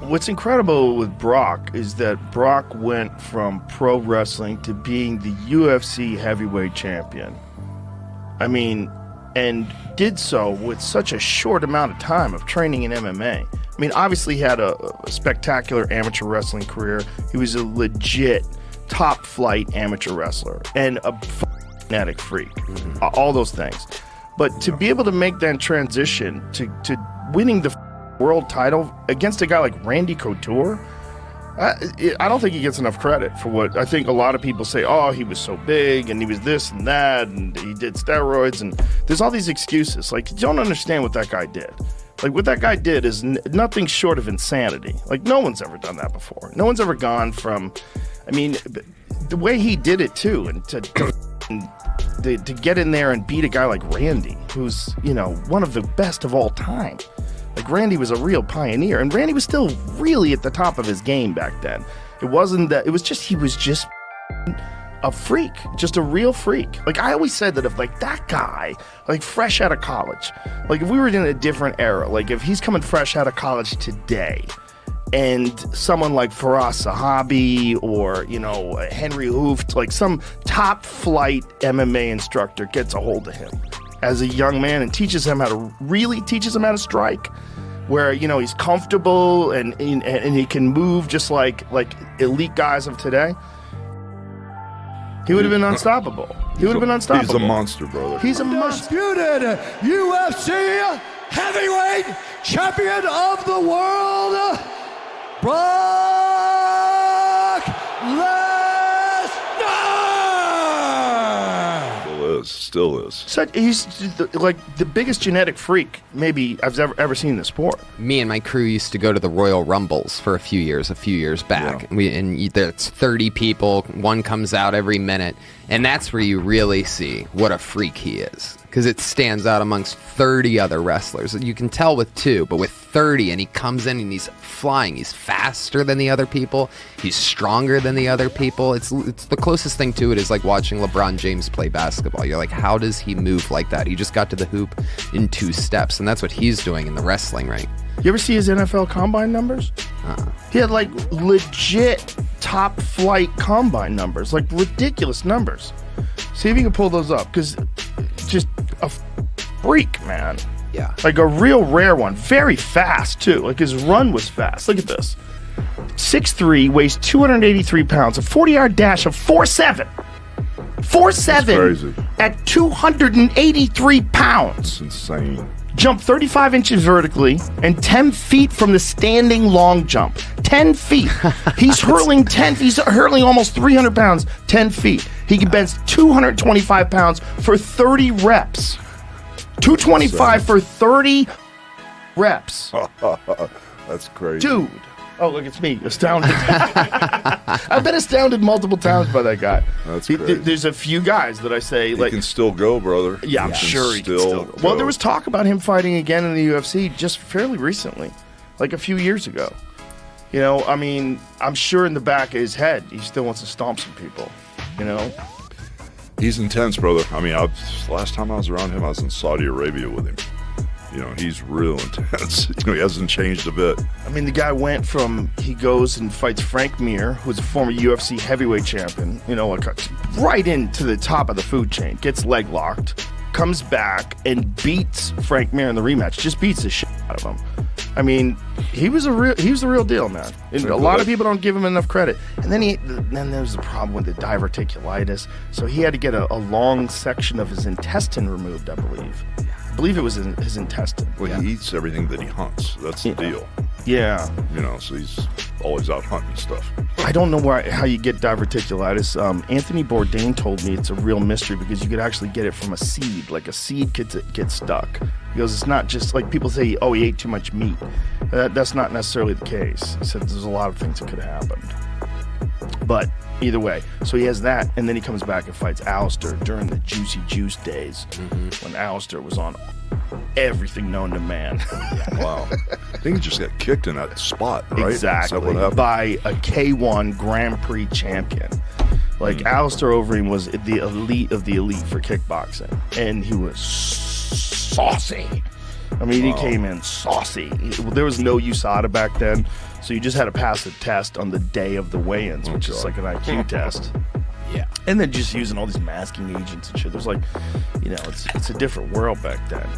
what's incredible with Brock is that Brock went from pro wrestling to being the UFC heavyweight champion. I mean, and did so with such a short amount of time of training in MMA. I mean, obviously he had a spectacular amateur wrestling career. He was a legit top flight amateur wrestler and a genetic freak. All those things. But to be able to make that transition to winning the world title against a guy like Randy Couture, I don't think he gets enough credit for what I think a lot of people say. Oh, he was so big and he was this and that and he did steroids and there's all these excuses. Like, you don't understand what that guy did. Like, what that guy did is nothing short of insanity. Like, no one's ever done that before. No one's ever gone from, I mean, the way he did it too, and to get in there and beat a guy like Randy, who's, you know, one of the best of all time. Like, Randy was a real pioneer, and Randy was still really at the top of his game back then. It wasn't that, it was just, he was just a freak, just a real freak. Like, I always said that if, like, that guy, like, fresh out of college, like, if we were in a different era, like, if he's coming fresh out of college today, and someone like Faraz Sahabi or, you know, Henry Hooft, like some top flight MMA instructor gets a hold of him as a young man and teaches him how to strike, where, you know, he's comfortable and he can move just like elite guys of today, he would have been unstoppable. He would have been unstoppable. He's a monster, brother. He's a monster. Undisputed UFC heavyweight champion of the world, Brock Lesnar! Still is. So he's like the biggest genetic freak maybe I've ever seen in the sport. Me and my crew used to go to the Royal Rumbles for a few years back. Yeah. And there's 30 people, one comes out every minute, and that's where you really see what a freak he is. Because it stands out amongst 30 other wrestlers. You can tell with 2, but with 30, and he comes in and he's flying. He's faster than the other people. He's stronger than the other people. It's the closest thing to it is like watching LeBron James play basketball. You're like, how does he move like that? He just got to the hoop in 2 steps, and that's what he's doing in the wrestling ring. You ever see his NFL combine numbers? He had like legit top flight combine numbers, like ridiculous numbers. See if you can pull those up, because just a freak, man. Yeah. Like a real rare one. Very fast, too. Like, his run was fast. Look at this. 6'3", weighs 283 pounds, a 40-yard dash of 4'7". 4'7" at 283 pounds. That's insane. Jump 35 inches vertically and 10 feet from the standing long jump. 10 feet. He's hurling almost 300 pounds, 10 feet. He can bench 225 pounds for 30 reps. 225 for 30 reps. That's crazy. Dude. Oh, look, it's me. Astounded. I've been astounded multiple times by that guy. That's crazy. There's a few guys that I say, he can still go, brother. Yeah, I'm sure he can still go. Well, there was talk about him fighting again in the UFC just fairly recently, like a few years ago. You know, I mean, I'm sure in the back of his head, he still wants to stomp some people, you know? He's intense, brother. I mean, last time I was around him, I was in Saudi Arabia with him. You know, he's real intense. You know, he hasn't changed a bit. I mean, the guy went from, he goes and fights Frank Mir, who's a former UFC heavyweight champion, you know, like right into the top of the food chain, gets leg locked, comes back and beats Frank Mir in the rematch, just beats the shit out of him. I mean, he was the real deal, man. And a lot of people don't give him enough credit. And then there was the problem with the diverticulitis, so he had to get a long section of his intestine removed, I believe. I believe it was his intestine. Well, he eats everything that he hunts. That's the deal. Yeah. You know, so he's always out hunting stuff. I don't know how you get diverticulitis. Anthony Bourdain told me it's a real mystery because you could actually get it from a seed. Like a seed gets stuck. He goes, it's not just like people say, oh, he ate too much meat. That's not necessarily the case. He said there's a lot of things that could have happened. But either way, so he has that, and then he comes back and fights Alistair during the Juicy Juice days when Alistair was on everything known to man. Wow. I think he just got kicked in that spot, right? Exactly. By a K1 Grand Prix champion. Like, Alistair Overeem was the elite of the elite for kickboxing, and he was saucy. I mean, he came in saucy. There was no USADA back then, so you just had to pass the test on the day of the weigh-ins, which is like an IQ test. Yeah. And then just using all these masking agents and shit. There's like, it's a different world back then.